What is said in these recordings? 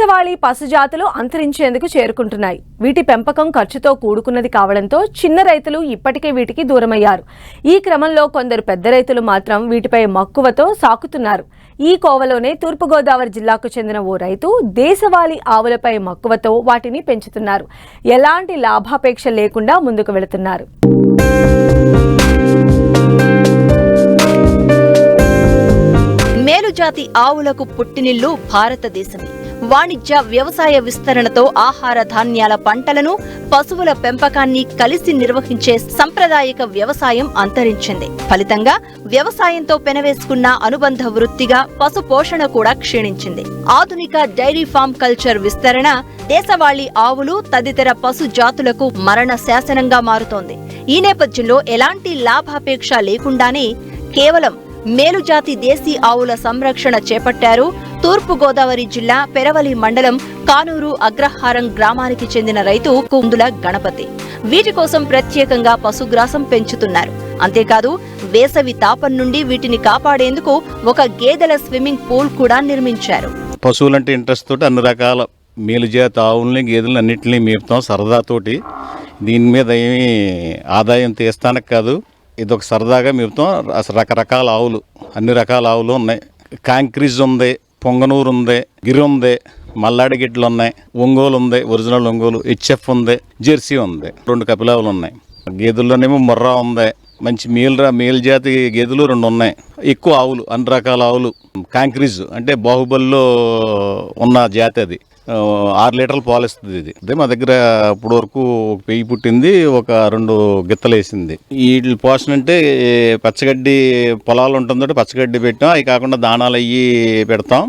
దేశవాళీ పశుజాతులు అంతరించేందుకు చేరుకుంటున్నాయి. వీటి పెంపకం ఖర్చుతో కూడుకున్నది కావడంతో చిన్న రైతులు ఇప్పటికే వీటికి దూరమయ్యారు. ఈ క్రమంలో కొందరు పెద్ద రైతులు మాత్రం వీటిపై మక్కువతో సాకుతున్నారు. ఈ కోవలోనే తూర్పుగోదావరి జిల్లాకు చెందిన ఓ రైతు దేశవాళీ ఆవులపై మక్కువతో వాటిని పెంచుతున్నారు. ఎలాంటి లాభాపేక్ష లేకుండా ముందుకు వెళుతున్నారు. మేలుజాతి ఆవులకు పుట్టినిల్లు భారతదేశమే. వాణిజ్య వ్యవసాయ విస్తరణతో ఆహార ధాన్యాల పంటలను, పశువుల పెంపకాన్ని కలిసి నిర్వహించే సంప్రదాయక వ్యవసాయం అంతరించింది. ఫలితంగా వ్యవసాయంతో పెనవేసుకున్న అనుబంధ వృత్తిగా పశు పోషణ కూడా క్షీణించింది. ఆధునిక డైరీ ఫార్మ్ కల్చర్ విస్తరణ దేశవాళీ ఆవులు తదితర పశు జాతులకు మరణ శాసనంగా మారుతోంది. ఈ నేపథ్యంలో ఎలాంటి లాభాపేక్ష లేకుండానే కేవలం మేలుజాతి దేశీ ఆవుల సంరక్షణ చేపట్టారు తూర్పుగోదావరి జిల్లా పెరవలి మండలం కానూరు అగ్రహారం గ్రామానికి చెందిన రైతు కుందుల గణపతి. వీటి కోసం ప్రత్యేకంగా పశుగ్రాసం పెంచుతున్నారు. అంతేకాదు వేసవి తాపం నుండి వీటిని కాపాడేందుకు ఒక గేదెల స్విమ్మింగ్ పూల్ కూడా నిర్మించారు. పశువులంటే ఇంట్రెస్ట్ తోటి అన్ని రకాల మేలుజాతి ఆవుల్ని, గేదెలను అన్నింటినీ మేపుతాం సరదాతోటి. దీని మీద ఏమీ ఆదాయం తీస్తానికి కాదు, ఇదొక సరదాగా మేపుతాం. అసలు రకరకాల ఆవులు, అన్ని రకాల ఆవులు ఉన్నాయి. కాంక్రీజ్ ఉంది, పొంగనూరు ఉంది, గిరి ఉంది, మల్లాడి గిడ్డలు ఉన్నాయి, ఒంగోలు ఉంది, ఒరిజినల్ ఒంగోలు, హెచ్ఎఫ్ ఉంది, జెర్సీ ఉంది, 2 కపిలావులు ఉన్నాయి. గేదెల్లోనేమో ముర్రా ఉంది, మంచి మేలు జాతి గేదెలు 2 ఉన్నాయి. ఎక్కువ ఆవులు, అన్ని రకాల ఆవులు. కాంక్రీజ్ అంటే బాహుబలిలో ఉన్న జాతి, అది 6 లీటర్లు పాలు ఇస్తుంది. ఇది అదే మా దగ్గర ఇప్పుడు వరకు ఒక పెయ్యి పుట్టింది, ఒక 2 గిత్తలు వేసింది. వీటి పోషణ అంటే పచ్చగడ్డి, పొలాలు ఉంటుందో పచ్చగడ్డి పెట్టాం. అవి కాకుండా దానాలు అయ్యి పెడతాం.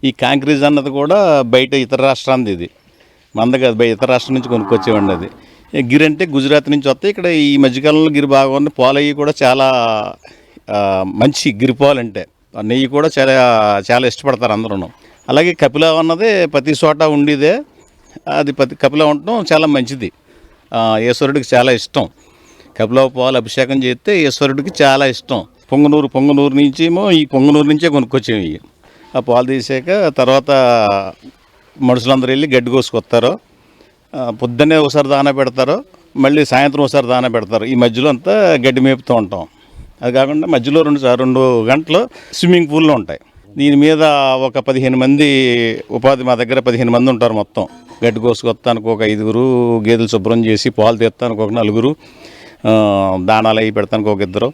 ఈ కాంక్రీజ్ అన్నది కూడా బయట ఇతర రాష్ట్రానికి, ఇది మంద కాదు, ఇతర రాష్ట్రం నుంచి కొనుక్కొచ్చేవండి. అది గిరి అంటే గుజరాత్ నుంచి వస్తాయి. ఇక్కడ ఈ మధ్యకాలంలో గిరి బాగా ఉంది. పాలు అయ్యి కూడా చాలా మంచి గిరి పాలు అంటే, నెయ్యి కూడా చాలా చాలా ఇష్టపడతారు అందరూ. అలాగే కపిలావు అన్నది ప్రతి చోట ఉండేదే. అది కపిలావు ఉండటం చాలా మంచిది. ఈశ్వరుడికి చాలా ఇష్టం. కపిలావు పాలు అభిషేకం చేస్తే ఈశ్వరుడికి చాలా ఇష్టం. పొంగనూరు నుంచి ఏమో ఈ పొంగనూరు నుంచే కొనుక్కొచ్చేవి. ఆ పాలు తీసాక తర్వాత మనుషులందరూ వెళ్ళి గడ్డి కోసుకొస్తారు. పొద్దున్నే ఒకసారి దానా పెడతారు, మళ్ళీ సాయంత్రం ఒకసారి దానా పెడతారు. ఈ మధ్యలో అంతా గడ్డి మేపుతూ ఉంటాం. అది కాకుండా మధ్యలో 2 గంటలు స్విమ్మింగ్ పూల్లో ఉంటాయి. దీని మీద ఒక 15 మంది ఉపాధి, మా దగ్గర 15 మంది ఉంటారు మొత్తం. గడ్డి కోసుకొస్తానికి ఒక 5 గేదెలు శుభ్రం చేసి పాలు తీస్తానికి ఒక 4, దానాలు అవి పెడతానికి ఒక 2,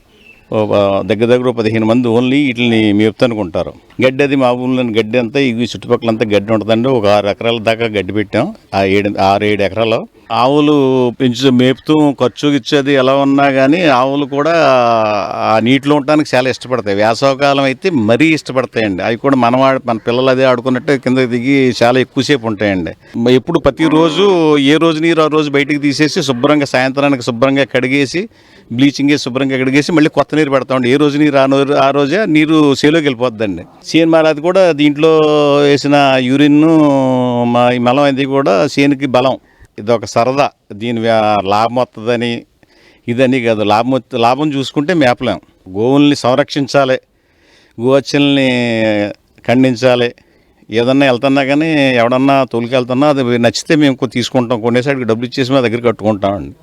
దగ్గర 15 మంది ఓన్లీ వీటిని మేపుతానికి ఉంటారు. గడ్డి అది మా ఊళ్ళోని గడ్డి అంతా ఈ చుట్టుపక్కలంతా గడ్డి ఉంటుందండి. ఒక 6 ఎకరాల దాకా గడ్డి పెట్టాం. 6-7 ఎకరాలు ఆవులు మేపుతూ ఖర్చు ఇచ్చేది ఎలా ఉన్నా కానీ ఆవులు కూడా ఆ నీటిలో ఉండడానికి చాలా ఇష్టపడతాయి. వేసవకాలం అయితే మరీ ఇష్టపడతాయండి. అవి కూడా మన పిల్లలు అదే ఆడుకున్నట్టు కిందకి దిగి చాలా ఎక్కువసేపు ఉంటాయండి. ఎప్పుడు ప్రతిరోజు ఏ రోజు నీరు ఆ రోజు బయటికి తీసేసి శుభ్రంగా సాయంత్రానికి శుభ్రంగా కడిగేసి బ్లీచింగ్ వేసి శుభ్రంగా కడిగేసి మళ్ళీ కొత్త నీరు పెడతామండి. ఏ రోజు నీరు ఆ రోజే నీరు చేలోకి వెళ్ళిపోద్దండి. చేను మాలది కూడా దీంట్లో వేసిన యూరిన్, ఈ మలం అది కూడా చేనుకి బలం. ఇదొక సరదా. దీని లాభం వస్తుందని ఇదని కాదు, లాభం చూసుకుంటే మేపలేం. గోవుల్ని సంరక్షించాలి, గోవచ్చల్ని ఖండించాలి. ఏదన్నా వెళ్తున్నా కానీ ఎవడన్నా తోలికి వెళ్తున్నా అది నచ్చితే మేము తీసుకుంటాం. కొనేసరికి డబ్బులు ఇచ్చేసి మా దగ్గర కట్టుకుంటామండి.